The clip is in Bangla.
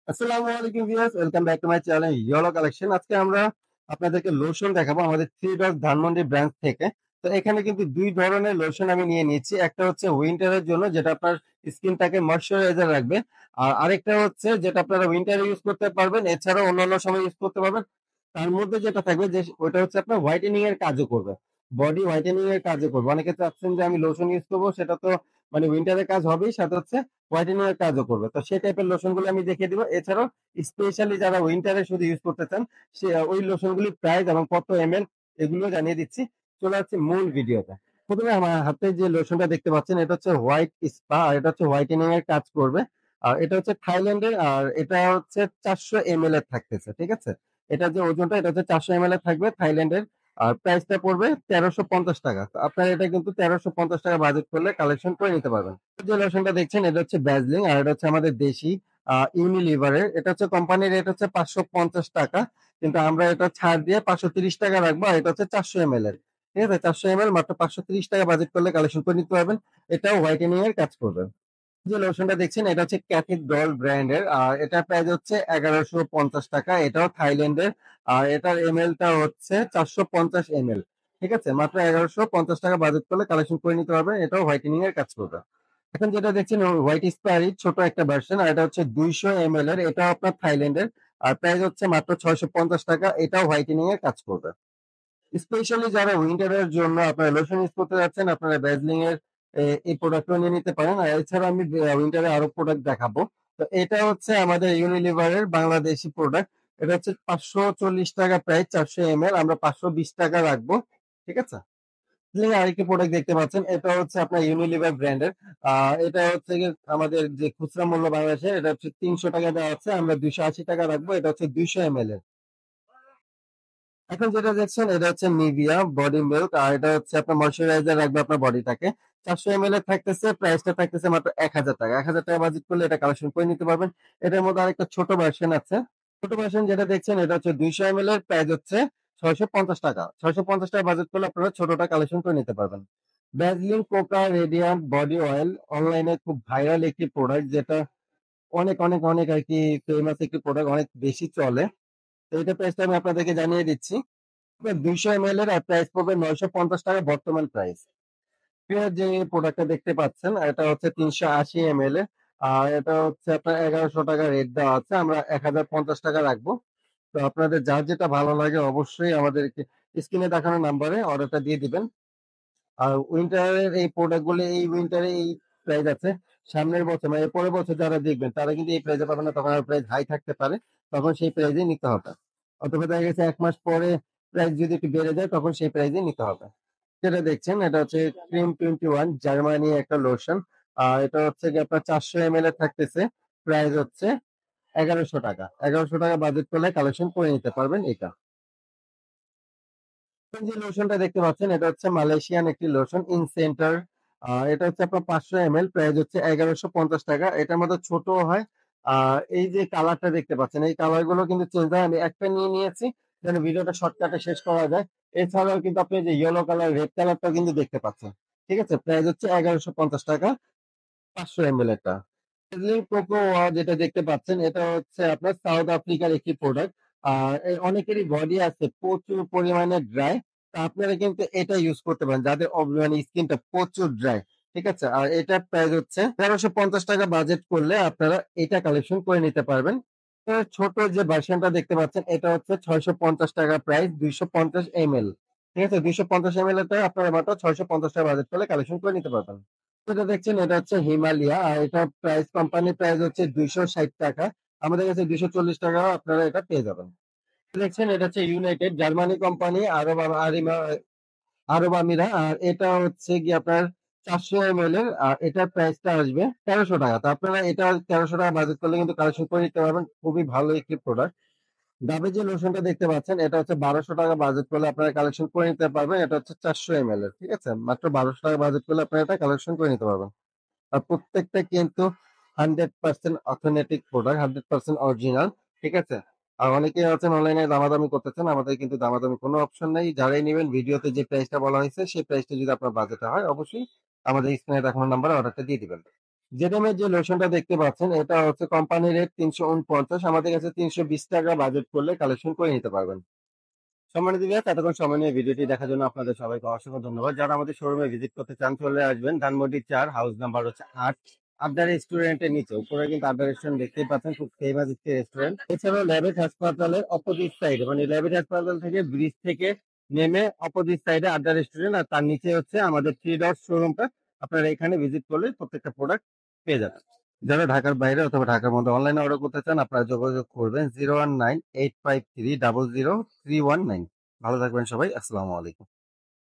আসসালামু আলাইকুম viewers, welcome back to my channel yellow collection. আজকে আমরা আপনাদেরকে লোশন দেখাবো আমাদের থ্রি ডট ধানমন্ডি ব্রাঞ্চ থেকে। তো এখানে কিন্তু দুই ধরনের লোশন আমি নিয়ে নিয়েছি। একটা হচ্ছে উইন্টারের জন্য, যেটা আপনার স্কিনটাকে ময়শ্চারাইজার রাখবে। আর আরেকটা হচ্ছে যেটা আপনারা উইন্টারে ইউজ করতে পারবেন, এছাড়াও অন্যান্য সময় ইউজ করতে পারবেন। তার মধ্যে যেটা থাকবে যে ওটা হচ্ছে আপনার হোয়াইটেনিং এর কাজও করবে, বডি হোয়াইটেনিং এর কাজও করবে। অনেকে চাচ্ছেন যে আমি লোশন ইউজ করবো, সেটা তো মানে উইন্টারের কাজ হবেই, সাথে হচ্ছে হোয়াইটেনিং এর কাজও করবে। তো সেই টাইপের লোশন গুলো আমি দেখিয়ে দিব। এছাড়াও স্পেশালি যারা উইন্টারে শুধু ইউজ করতে চান, সে ওই লোশনগুলির প্রাইস এবং কত এমএল এগুলো জানিয়ে দিচ্ছি। চলে যাচ্ছে মূল ভিডিওতে। প্রথমে আমার হাতে যে লোশনটা দেখতে পাচ্ছেন, এটা হচ্ছে হোয়াইট স্পা, আর এটা হচ্ছে হোয়াইটেনিং এর কাজ করবে। আর এটা হচ্ছে থাইল্যান্ডের, আর এটা হচ্ছে 400 ml এর থাকতেছে, ঠিক আছে। এটা যে ওজনটা, এটা হচ্ছে 400 ml এর থাকবে, থাইল্যান্ডের। আর প্রাইসটা পড়বে 1350 টাকা। তো আপনারা এটা কিন্তু 1350 টাকা বাজেট করলে কালেকশন করে নিতে পারবেন। যে লোশনটা দেখছেন, এটা হচ্ছে ব্যাজলিং, আর এটা হচ্ছে আমাদের দেশি ইউনিলিভারের। এটা হচ্ছে কোম্পানির রেট হচ্ছে 550 টাকা, কিন্তু আমরা এটা ছাড় দিয়ে 530 টাকা রাখবো। আর এটা হচ্ছে 400 ml এর, ঠিক আছে। 400 ml মাত্র 530 টাকা বাজেট করলে কালেকশন করে নিতে পারবেন। এটাও হোয়াইটেনিং এর কাজ করবে। যে লোশনটা দেখছেন, এটা হচ্ছে ক্যাথিক ডল ব্র্যান্ডের, আর এটা প্রাইস হচ্ছে 1150 টাকা। এটাও থাইল্যান্ডের। আর এটার এমএল টা হচ্ছে 450 ml, ঠিক আছে। মাত্র 1150 টাকা বাজেট করলে কালেকশন করে নিতে পারবেন। এটাও হোয়াইটেনিং এর কাজ করবে। এখন যেটা দেখছেন, হোয়াইট স্পারি ছোট একটা ভার্সন, আর এটা হচ্ছে 200 ml এর। এটাও আপনার থাইল্যান্ডের। আর প্রাইস হচ্ছে মাত্র 650 টাকা। এটাও হোয়াইটেনিং এর কাজ করবে। স্পেশালি যারা উইন্টারের জন্য আপনারা লোশন ইউজ করতে যাচ্ছেন, আপনারা ভ্যাসলিন এর এই প্রোডাক্টটা নিয়ে নিতে পারেন। আর এছাড়া আমি উইন্টারে আরো প্রোডাক্ট দেখাবো। তো এটা হচ্ছে আমাদের ইউনিলিভারের বাংলাদেশি প্রোডাক্ট। এটা হচ্ছে 540 টাকা প্রাইস, 400 ml। আমরা 520 টাকা রাখবো, ঠিক আছে। আরেকটি প্রোডাক্ট দেখতে পাচ্ছেন, এটা হচ্ছে আপনার ইউনিলিভার ব্র্যান্ডের। এটা হচ্ছে গিয়ে আমাদের যে খুচরা মূল্য বাংলাদেশে, এটা হচ্ছে 300 টাকা দেওয়া আছে, আমরা 280 টাকা রাখবো। এটা হচ্ছে 200 ml এর। এখন যেটা দেখছেন, এটা হচ্ছে নিভিয়া বডি মিল্ক, আর এটা হচ্ছে আপনার ময়শ্চারাইজার রাখবে আপনার বডিটাকে। 400 ml এর থাকতেছে, প্রাইসটা থাকতেছে মাত্র 1000 টাকা। 1000 টাকা বাজেট করলে এটা কালেকশন করে নিতে পারবেন। এটার মধ্যে আরেকটা ছোট ভার্সন আছে। ছোট ভার্সন যেটা দেখছেন, এটা হচ্ছে 200 ml এর, প্রাইস হচ্ছে 650 টাকা। 650 টাকা বাজেট করলে আপনারা ছোটটা কালেকশন করে নিতে পারবেন। Vaseline Coca radiant body oil অনলাইনে খুব ভাইরাল একটি প্রোডাক্ট, যেটা অনেক অনেক অনেক আর কি ফেমাস একটি প্রোডাক্ট, অনেক বেশি চলে। তো এটা প্রাইসটা আমি আপনাদেরকে জানিয়ে দিচ্ছি। 200 ml এর, আর প্রাইস পড়বে 950 টাকা বর্তমান প্রাইস। যে প্রোডাক্টটা দেখতে পাচ্ছেন, এটা হচ্ছে 380 ml এর। আর এটা হচ্ছে আপনার 1100 টাকা রেট দেওয়া আছে, আমরা 1050 টাকা রাখবো। তো আপনাদের যার যেটা ভালো লাগে অবশ্যই আমাদেরকে স্ক্রিনে দেখানো নাম্বারে অর্ডারটা দিয়ে দিবেন। আর উইন্টারের এই প্রোডাক্ট গুলো এই উইন্টারে এই প্রাইস আছে। সামনের বছর মানে এর পরের বছর যারা দেখবেন, তারা কিন্তু এই প্রাইসে পাবে না, তখন আর প্রাইস হাই থাকতে পারে। তখন সেই প্রাইসে নিতে হবে। অথবা দেখা গেছে 1 মাস পরে প্রাইস যদি একটু বেড়ে যায়, তখন সেই প্রাইসে নিতে হবে। যেটা দেখছেন, এটা হচ্ছে ক্রিম 21 জার্মানি একটা লোশন। আর এটা হচ্ছে কি আপনার 400 ml এর থাকতেছে, প্রাইস হচ্ছে 1100 টাকা। 1100 টাকা বাজেট করলে কালেকশন করে নিতে পারবেন এটা। এখন যে লোশনটা দেখতে পাচ্ছেন, এটা হচ্ছে মালয়েশিয়ান একটি লোশন ইন সেন্টার। এটা হচ্ছে আপনার 500 ml, প্রাইস হচ্ছে 1150 টাকা। এটার মধ্যে ছোট হয়। এই যে কালারটা দেখতে পাচ্ছেন, এই কালার গুলো কিন্তু চেঞ্জ হয়। আমি একটা নিয়ে নিয়েছি যেন ভিডিওটা শর্টকাটে শেষ করা যায়। এছাড়াও কিন্তু আপনি যে ইয়েলো কালার রেড কালারটা কিন্তু দেখতে পাচ্ছেন, ঠিক আছে। প্রাইস হচ্ছে 1150 টাকা, 500 ml এটা। দার্জিলিং কোকোয়া যেটা দেখতে পাচ্ছেন, এটা হচ্ছে আপনার সাউথ আফ্রিকার একটি প্রোডাক্ট। আর অনেকেরই বডি আছে প্রচুর পরিমাণে ড্রাই। তা আপনারা কিন্তু এটা ইউজ করতে পারেন যাদের মানে স্কিনটা প্রচুর ড্রাই, ঠিক আছে। আর এটার প্রাইস হচ্ছে 1350 টাকা বাজেট করলে আপনারা এটা কালেকশন করে নিতে পারবেন। ছোট যে ভার্সনটা দেখতে পাচ্ছেন, এটা হচ্ছে 650 টাকা প্রাইস, 250 ml, ঠিক আছে। 250 ml এটা আপনারা মাত্র 650 টাকা বাজেট করলে কালেকশন করে নিতে পারবেন। যেটা দেখছেন, এটা হচ্ছে হিমালয়া, আর এটা প্রাইস কোম্পানি প্রাইস হচ্ছে 260 টাকা। আমাদের কাছে 240 টাকা আপনারা এটা পেয়ে যাবেন। দেখছেন, এটা হচ্ছে ইউনাইটেড জার্মানি কোম্পানি, আরব আমিরা। আর এটা হচ্ছে কি আপনার 400 ml এর, আর এটার প্রাইসটা আসবে 1300 টাকা। তো আপনারা এটা 1300 টাকা বাজেট করলে কিন্তু কালেকশন করে নিতে পারবেন। খুবই ভালো একটি প্রোডাক্ট। ডাবের যে লোশনটা দেখতে পাচ্ছেন, এটা হচ্ছে 1200 টাকা বাজেট করলে আপনারা কালেকশন করে নিতে পারবেন। এটা হচ্ছে 400 ml এর, ঠিক আছে। মাত্র 1200 টাকা বাজেট করলে আপনারা এটা কালেকশন করে নিতে পারবেন। আর প্রত্যেকটা কিন্তু 100% অথেন্টিক প্রোডাক্ট, 100% অরিজিনাল, ঠিক আছে। আর অনেকে আছেন অনলাইনে দামাদামি করতেছেন, আমাদের কিন্তু দামাদামি কোনো অপশন নেই। যারাই নেবেন, ভিডিওতে যে প্রাইসটা বলা হয়েছে সেই প্রাইসটা যদি আপনার বাজেটে হয়, অবশ্যই আমাদের স্ক্রিনে দেখানো নাম্বারে অর্ডারটা দিয়ে দিবেন। জেডএম এর যে লোশনটা দেখতে পাচ্ছেন এটা হচ্ছে কোম্পানি রেট 349, আমাদের কাছে 320 টাকা বাজেট করলে কালেকশন করে নিতে পারবেন। সম্মানিত ভিউয়ার্স, এতক্ষণ সময় নিয়ে ভিডিওটি দেখার জন্য আপনাদের সবাইকে অসংখ্য ধন্যবাদ। যারা আমাদের শোরুমে ভিজিট করতে চান চলে আসবেন ধানমন্ডি 4, হাউস নাম্বার হচ্ছে 8, আড্ডা রেস্টুরেন্টের নিচে। উপরে কিন্তু আড্ডা রেস্টুরেন্ট দেখতেই পাচ্ছেন, খুব ফেমাস একটি রেস্টুরেন্ট। এছাড়াও ল্যাবেট হাসপাতালের অপোজিট সাইডে, মানে ল্যাবেট হাসপাতাল থেকে ব্রিজ থেকে নেমে অপোজিট সাইডে আড্ডা রেস্টুরেন্ট, আর তার নিচে হচ্ছে আমাদের থ্রি ডট শোরুমটা। আপনারা এখানে ভিজিট করলে প্রত্যেকটা প্রোডাক্ট পেয়ে যাবেন। যারা ঢাকার বাইরে অথবা ঢাকার মধ্যে অনলাইনে অর্ডার করতে চান আপনারা যোগাযোগ করবেন 01985300319। ভালো থাকবেন সবাই। আসসালামু আলাইকুম।